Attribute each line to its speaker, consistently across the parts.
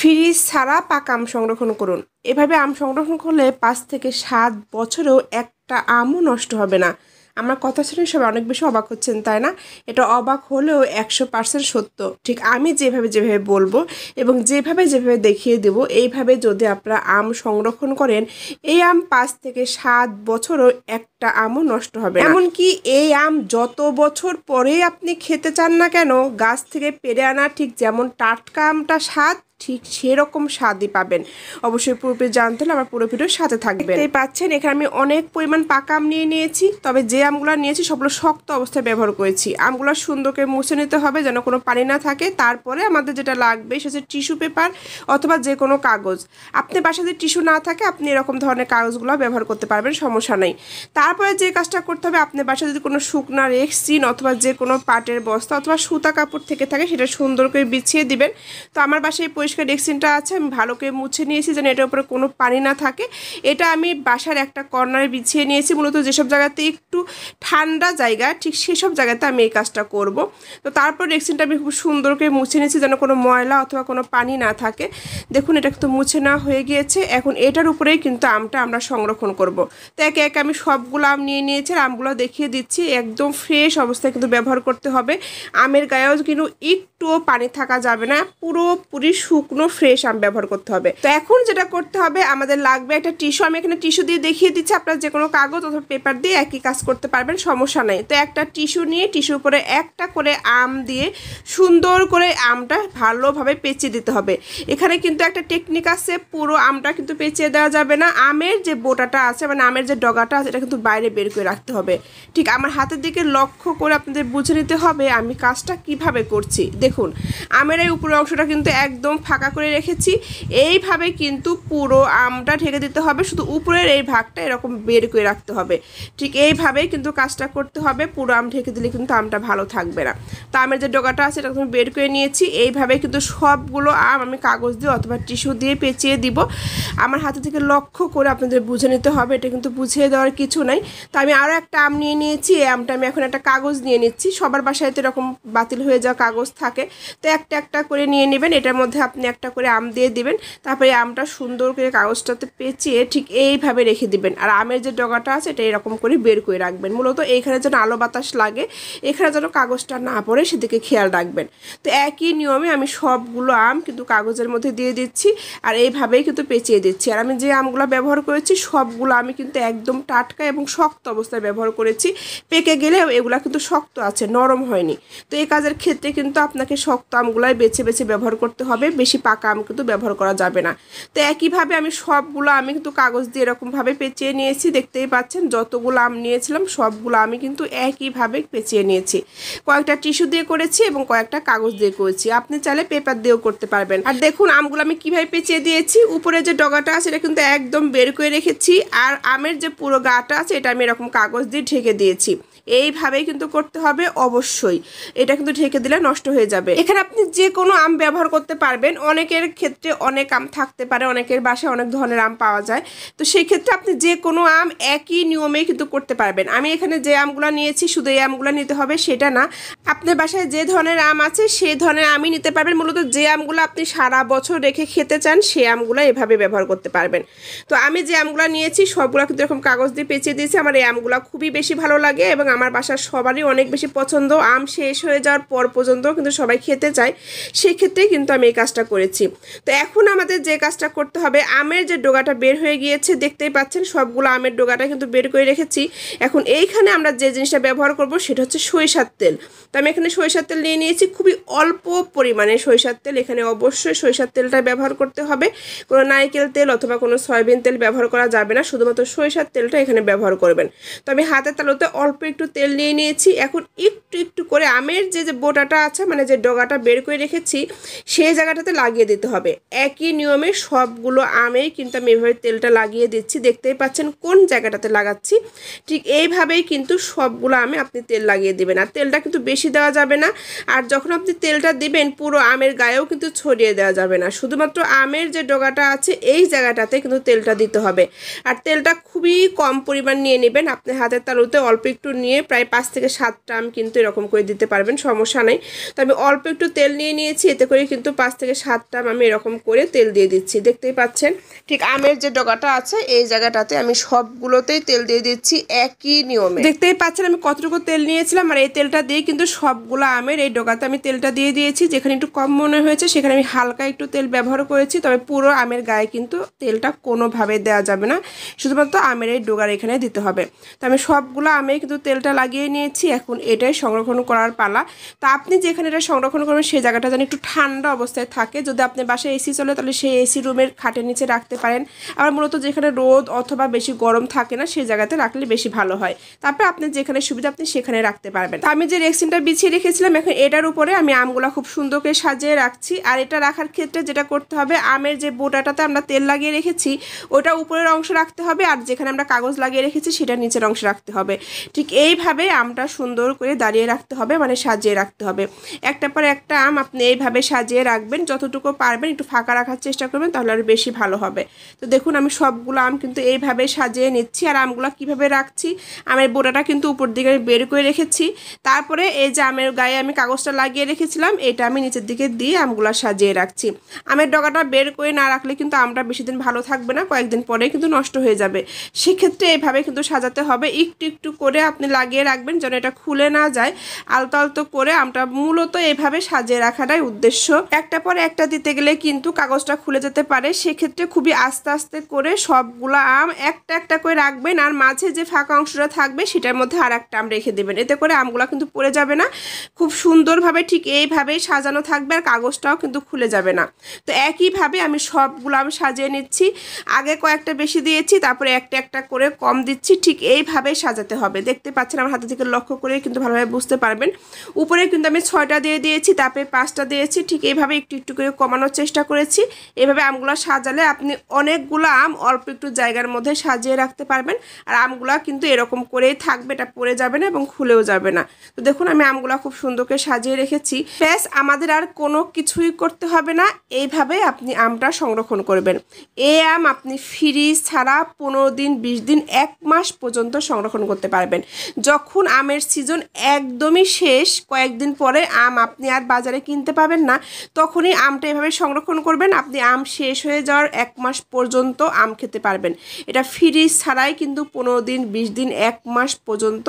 Speaker 1: Fridge ছাড়া পাকা আম সংরক্ষণ করুন। এভাবে আম সংরক্ষণ করলে 5 থেকে 7 বছরেও একটা আমও নষ্ট হবে না। আমার কথা শুনে সবাই অনেক বেশি অবাক হচ্ছেন, তাই না? এটা অবাক হলেও 100% সত্য। ঠিক আমি যেভাবে বলবো এবং যেভাবে দেখিয়ে দেবো, এইভাবে যদি আপনারা আম সংরক্ষণ করেন, এই আম 5 থেকে 7 বছরও একটা আমও নষ্ট হবে না। এমনকি এই আম যত বছর পরে আপনি খেতে চান না কেন, গাছ থেকে পেড়ে আনা ঠিক যেমন টাটকা আমটা স্বাদ, ঠিক সেরকম স্বাদই পাবেন। অবশ্যই পুরোপুরি জানতে হলে আমার পুরো ভিডিওর সাথে থাকবেন। এই পাচ্ছেন এখানে আমি অনেক পরিমাণ পাকা আম নিয়েছি, তবে যে আমগুলো নিয়েছি সবগুলো শক্ত অবস্থায় ব্যবহার করেছি। আমগুলো সুন্দর করে মুছে নিতে হবে যেন কোনো পানি না থাকে। তারপরে আমাদের যেটা লাগবে সেটা হচ্ছে টিস্যু পেপার অথবা যে কোনো কাগজ। আপনি বাসাতে টিস্যু না থাকে আপনি এরকম ধরনের কাগজগুলো ব্যবহার করতে পারবেন, সমস্যা নেই। তারপরে যে কাজটা করতে হবে, আপনার বাসায় যদি কোনো শুকনা রেক্সিন অথবা যে কোনো পাটের বস্তা অথবা সুতা কাপড় থেকে থাকে সেটা সুন্দর করে বিছিয়ে দিবেন। তো আমার বাসায় পরিষ্কার রেক্সিনটা আছে, আমি ভালো করে মুছে নিয়েছি যেন এটার উপরে কোনো পানি না থাকে। এটা আমি বাসার একটা কর্নারে বিছিয়ে নিয়েছি, মূলত যেসব জায়গাতে একটু ঠান্ডা জায়গা ঠিক সেসব জায়গাতে আমি এই কাজটা করব। তো তারপর রেক্সিনটা আমি খুব সুন্দর করে মুছে নিয়েছি যেন কোনো ময়লা অথবা কোনো পানি না থাকে। দেখুন এটা কিন্তু মুছে নেওয়া হয়ে গিয়েছে। এখন এটার উপরেই কিন্তু আমটা আমরা সংরক্ষণ করব। তো একে একে আমি সবগুলো আম নিয়েছি, আর আমগুলো দেখিয়ে দিচ্ছি। একদম ফ্রেশ অবস্থায় কিন্তু ব্যবহার করতে হবে। আমের গায়েও কিন্তু একটুও পানি থাকা যাবে না, পুরোপুরি শুকনো ফ্রেশ আম ব্যবহার করতে হবে। তো এখন যেটা করতে হবে, আমাদের লাগবে একটা টিস্যু। আমি এখানে টিস্যু দিয়ে দেখিয়ে দিচ্ছি, আপনারা যে কোনো কাগজ অথবা পেপার দিয়ে একই কাজ করতে পারবেন, সমস্যা নেই। তো একটা টিস্যু নিয়ে টিস্যুর উপরে একটা করে আম দিয়ে সুন্দর করে আমটা ভালোভাবে পেঁচিয়ে দিতে হবে। এখানে কিন্তু একটা টেকনিক আছে, পুরো আমটা কিন্তু পেঁচিয়ে দেওয়া যাবে না। আমের যে বোটাটা আছে মানে আমের যে ডগাটা আছে এটা কিন্তু বাইরে বের করে রাখতে হবে। ঠিক আমার হাতের দিকে লক্ষ্য করে আপনাদের বুঝে নিতে হবে আমি কাজটা কিভাবে করছি। দেখুন আমের এই উপরের অংশটা কিন্তু একদম ফাঁকা করে রেখেছি। এইভাবে কিন্তু পুরো আমটা ঢেকে দিতে হবে, শুধু উপরের এই ভাগটা এরকম বের করে রাখতে হবে। ঠিক এইভাবেই কিন্তু কাজটা করতে হবে। পুরো আম ঢেকে দিলে কিন্তু আমটা ভালো থাকবে না। তো আমের যে ডগাটা আছে এটা আমি বের করে নিয়েছি। এইভাবে কিন্তু সবগুলো আম আমি কাগজ দিয়ে অথবা টিস্যু দিয়ে পেঁচিয়ে দিব। আমার হাতে থেকে লক্ষ্য করে আপনাদের বুঝে নিতে হবে, এটা কিন্তু বুঝিয়ে দেওয়ার কিছু নাই। তো আমি আরও একটা আম নিয়েছি। এই আমটা আমি এখন একটা কাগজ নিয়ে নিচ্ছি। সবার বাসায় তো এরকম বাতিল হয়ে যাওয়া কাগজ থাকে, তো একটা করে নিয়ে নেবেন। এটার মধ্যে আপনি একটা করে আম দিয়ে দিবেন। তারপরে আমটা সুন্দর করে কাগজটাতে পেঁচিয়ে ঠিক এইভাবে রেখে দিবেন। আর আমের যে ডগাটা আছে এটা এরকম করে বের করে রাখবেন। মূলত এইখানে যেন আলো বাতাস লাগে, এখানে যেন কাগজটা না পড়ে সেদিকে খেয়াল রাখবেন। তো একই নিয়মে আমি সবগুলো আম কিন্তু কাগজের মধ্যে দিয়ে দিচ্ছি, আর এইভাবেই কিন্তু পেঁচিয়ে দিচ্ছি। আর আমি যে আমগুলো ব্যবহার করেছি সবগুলো আমি কিন্তু একদম টাটকা এবং শক্ত অবস্থায় ব্যবহার করেছি। পেকে গেলে এগুলা কিন্তু শক্ত আছে, নরম হয়নি। তো এই কাজের ক্ষেত্রে কিন্তু আপনাকে শক্ত আমগুলাই বেছে ব্যবহার করতে হবে, বেশি পাকা আম কিন্তু ব্যবহার করা যাবে না। তো একইভাবে আমি সবগুলো আমি কিন্তু কাগজ দিয়ে এরকমভাবে পেঁচিয়ে নিয়েছি। দেখতেই পাচ্ছেন যতগুলো আম নিয়েছিলাম সবগুলো আমি কিন্তু একইভাবে পেঁচিয়ে নিয়েছি। কয়েকটা টিস্যু দিয়ে করেছি এবং কয়েকটা কাগজ দিয়ে করেছি, আপনি চাইলে পেপার দিয়েও করতে পারবেন। আর দেখুন আমগুলো আমি কিভাবে পেঁচিয়ে দিয়েছি। উপরে যে ডগাটা আছে এটা কিন্তু একদম বের করে রেখেছি, আর আমের যে পুরো গাটা আছে এটা আমি এরকম কাগজ দিয়ে ঢেকে দিয়েছি। এইভাবেই কিন্তু করতে হবে অবশ্যই, এটা কিন্তু ঢেকে দিলে নষ্ট হয়ে যাবে। এখানে আপনি যে কোনো আম ব্যবহার করতে পারবেন। অনেকের ক্ষেত্রে অনেক আম থাকতে পারে, অনেকের বাসায় অনেক ধরনের আম পাওয়া যায়। তো সেই ক্ষেত্রে আপনি যে কোনো আম একই নিয়মেই কিন্তু করতে পারবেন। আমি এখানে যে আমগুলো নিয়েছি শুধু এই আমগুলো নিতে হবে সেটা না, আপনার বাসায় যে ধরনের আম আছে সেই ধরনের আমই নিতে পারবেন। মূলত যে আমগুলো আপনি সারা বছর রেখে খেতে চান সেই আমগুলো এভাবে ব্যবহার করতে পারবেন। তো আমি যে আমগুলো নিয়েছি সবগুলো কিন্তু এরকম কাগজ দিয়ে পেঁচিয়ে দিয়েছি। আমার এই আমগুলো খুবই বেশি ভালো লাগে এবং আমার বাসার সবারই অনেক বেশি পছন্দ। আম শেষ হয়ে যাওয়ার পর পর্যন্ত কিন্তু সবাই খেতে চায়, সেক্ষেত্রে কিন্তু আমি এই কাজটা করেছি। তো এখন আমাদের যে কাজটা করতে হবে, আমের যে ডগাটা বের হয়ে গিয়েছে দেখতেই পাচ্ছেন সবগুলো আমের ডগাটা কিন্তু বের করে রেখেছি। এখন এইখানে আমরা যে জিনিসটা ব্যবহার করব সেটা হচ্ছে সরিষার তেল। তো আমি এখানে সরিষার তেল নিয়ে নিয়েছি, খুবই অল্প পরিমাণে সরিষার তেল। এখানে অবশ্যই সরিষার তেলটা ব্যবহার করতে হবে, কোনো নারকেল তেল অথবা কোনো সয়াবিন তেল ব্যবহার করা যাবে না, শুধুমাত্র সরিষার তেলটা এখানে ব্যবহার করবেন। তো আমি হাতের তালুতে অল্প একটু তেল নিয়ে নিয়েছি। এখন একটু করে আমের যে বোটাটা আছে মানে যে ডগাটা বের করে রেখেছি সেই জায়গাটাতে লাগিয়ে দিতে হবে। একই নিয়মে সবগুলো আমেই কিন্তু আমি এভাবে তেলটা লাগিয়ে দিচ্ছি। দেখতেই পাচ্ছেন কোন জায়গাটাতে লাগাচ্ছি। ঠিক এইভাবেই কিন্তু সবগুলো আমে আপনি তেল লাগিয়ে দেবেন। আর তেলটা কিন্তু বেশি দেওয়া যাবে না, আর যখন আপনি তেলটা দিবেন পুরো আমের গায়েও কিন্তু ছড়িয়ে দেওয়া যাবে না, শুধুমাত্র আমের যে ডগাটা আছে এই জায়গাটাতে কিন্তু তেলটা দিতে হবে। আর তেলটা খুবই কম পরিমাণ নিয়ে নেবেন। আপনি হাতের তালুতে অল্প একটু নিয়ে নিয়ে প্রায় 5 থেকে 7টা আম কিন্তু এরকম করে দিতে পারবেন, সমস্যা নেই। তো আমি অল্প একটু তেল নিয়ে নিয়েছি, এতে করে কিন্তু 5 থেকে 7টা আম আমি এরকম করে তেল দিয়ে দিচ্ছি। দেখতেই পাচ্ছেন ঠিক আমের যে ডগাটা আছে এই জায়গাটাতে আমি সবগুলোতেই তেল দিয়ে দিচ্ছি একই নিয়মে। দেখতেই পাচ্ছেন আমি কতটুকু তেল নিয়েছিলাম, আর এই তেলটা দিয়ে কিন্তু সবগুলো আমের এই ডগাতে আমি তেলটা দিয়ে দিয়েছি। যেখানে একটু কম মনে হয়েছে সেখানে আমি হালকা একটু তেল ব্যবহার করেছি, তবে পুরো আমের গায়ে কিন্তু তেলটা কোনোভাবে দেওয়া যাবে না, শুধুমাত্র আমের এই ডগার এখানে দিতে হবে। তো আমি সবগুলো আমে কিন্তু তেলটা লাগিয়ে নিয়েছি, এখন এটাই সংরক্ষণ করার পালা। তো আপনি যেখানে এটা সংরক্ষণ করবেন সেই জায়গাটা যেন একটু ঠান্ডা অবস্থায় থাকে। যদি আপনি বাসায় এসি চলে তাহলে সেই এসি রুমের খাটের নিচে রাখতে পারেন, আবার মূলত যেখানে রোদ অথবা বেশি গরম থাকে না সেই জায়গাতে রাখলে বেশি ভালো হয়। তারপরে আপনি যেখানে সুবিধা আপনি সেখানে রাখতে পারবেন। তো আমি যে রেক্সিনটা বিছিয়ে রেখেছিলাম এখন এটার উপরে আমি আমগুলা খুব সুন্দর করে সাজিয়ে রাখছি। আর এটা রাখার ক্ষেত্রে যেটা করতে হবে, আমের যে বোটাটাতে আমরা তেল লাগিয়ে রেখেছি ওটা উপরের অংশ রাখতে হবে, আর যেখানে আমরা কাগজ লাগিয়ে রেখেছি সেটা নিচের অংশ রাখতে হবে। ঠিক এইভাবে আমটা সুন্দর করে দাঁড়িয়ে রাখতে হবে, মানে সাজিয়ে রাখতে হবে। একটা পর একটা আম আপনি এইভাবে সাজিয়ে রাখবেন, যতটুকু পারবেন একটু ফাঁকা রাখার চেষ্টা করবেন, তাহলে আর বেশি ভালো হবে। তো দেখুন আমি সবগুলো আম কিন্তু এইভাবে সাজিয়ে নিচ্ছি। আর আমগুলো কিভাবে রাখছি, আমের বোটাটা কিন্তু উপর দিকে বের করে রেখেছি, তারপরে এই যে আমের গায়ে আমি কাগজটা লাগিয়ে রেখেছিলাম এটা আমি নিচের দিকে দিয়ে আমগুলো সাজিয়ে রাখছি। আমের ডগাটা বের করে না রাখলে কিন্তু আমটা বেশি দিন ভালো থাকবে না, কয়েকদিন পরে কিন্তু নষ্ট হয়ে যাবে। সেক্ষেত্রে এইভাবে কিন্তু সাজাতে হবে, একটু একটু করে আপনি লাগিয়ে রাখবেন যেন এটা খুলে না যায়। আলতো আলতো করে আমটা মূলত এইভাবে সাজিয়ে রাখাটাই উদ্দেশ্য। একটা পর একটা দিতে গেলে কিন্তু কাগজটা খুলে যেতে পারে, সেক্ষেত্রে খুবই আস্তে আস্তে করে সবগুলো আম একটা একটা করে রাখবেন, আর মাঝে যে ফাঁকা অংশটা থাকবে সেটার মধ্যে আর একটা আম রেখে দেবেন, এতে করে আমগুলো কিন্তু পড়ে যাবে না, খুব সুন্দরভাবে ঠিক এইভাবেই সাজানো থাকবে, আর কাগজটাও কিন্তু খুলে যাবে না। তো একইভাবে আমি সবগুলো আম সাজিয়ে নিচ্ছি, আগে কয়েকটা বেশি দিয়েছি তারপরে একটা একটা করে কম দিচ্ছি, ঠিক এইভাবে সাজাতে হবে। দেখতে পাচ্ছেন আমার হাতের দিকে লক্ষ্য করে কিন্তু ভালোভাবে বুঝতে পারবেন। উপরে কিন্তু আমি 6টা দিয়ে দিয়েছি, তারপরে 5টা দিয়েছি, ঠিক এইভাবে একটু একটু করে কমানোর চেষ্টা করেছি। এভাবে আমগুলো সাজালে আপনি অনেকগুলো আম অল্প একটু জায়গার মধ্যে সাজিয়ে রাখতে পারবেন, আর আমগুলো কিন্তু এরকম করেই থাকবে, এটা পড়ে যাবে না এবং খুলেও যাবে না। তো দেখুন আমি আমগুলো খুব সুন্দর করে সাজিয়ে রেখেছি, ব্যাস আমাদের আর কোনো কিছুই করতে হবে না। এইভাবে আপনি আমটা সংরক্ষণ করবেন। এই আম আপনি ফ্রিজ ছাড়া 15 দিন 20 দিন 1 মাস পর্যন্ত সংরক্ষণ করতে পারবেন। যখন আমের সিজন একদমই শেষ, কয়েকদিন পরে আম আপনি আর বাজারে কিনতে পাবেন না, তখনই আমটা এভাবে সংরক্ষণ করবেন, আপনি আম শেষ হয়ে যাওয়ার 1 মাস পর্যন্ত আম খেতে পারবেন। এটা ফ্রিজ ছাড়াই কিন্তু 15 দিন 20 দিন 1 মাস পর্যন্ত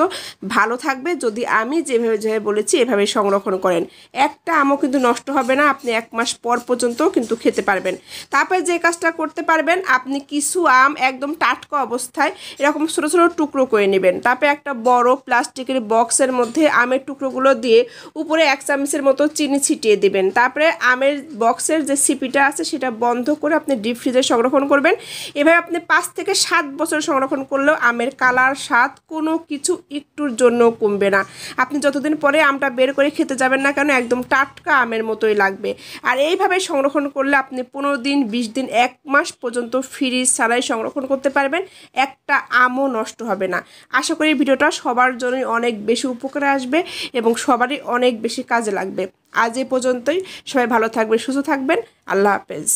Speaker 1: ভালো থাকবে, যদি আমি যেভাবে বলেছি এভাবে সংরক্ষণ করেন। একটা আমও কিন্তু নষ্ট হবে না, আপনি 1 মাস পর পর্যন্ত কিন্তু খেতে পারবেন। তারপরে যে কাজটা করতে পারবেন, আপনি কিছু আম একদম টাটকা অবস্থায় এরকম ছোটো ছোটো টুকরো করে নেবেন, তারপরে একটা বড় প্লাস্টিকের বক্সের মধ্যে আমের টুকরোগুলো দিয়ে উপরে 1 চামচের মতো চিনি ছিটিয়ে দিবেন। তারপরে আমের বক্সের যে সিপিটা আছে সেটা বন্ধ করে আপনি ডিপ ফ্রিজে সংরক্ষণ করবেন। এভাবে আপনি 5 থেকে 7 বছর সংরক্ষণ করলেও আমের কালার স্বাদ কোনো কিছু একটুর জন্য কমবে না। আপনি যতদিন পরে আমটা বের করে খেতে যাবেন না কেন একদম টাটকা আমের মতোই লাগবে। আর এইভাবে সংরক্ষণ করলে আপনি 15 দিন 20 দিন 1 মাস পর্যন্ত ফ্রিজ ছাড়াই সংরক্ষণ করতে পারবেন, একটা আমও নষ্ট হবে না। আশা করি ভিডিওটা সবার জন্যই অনেক বেশি উপকারে আসবে এবং সবারই অনেক বেশি কাজে লাগবে। আজ এ পর্যন্তই, সবাই ভালো থাকবেন, সুস্থ থাকবেন, আল্লাহ হাফেজ।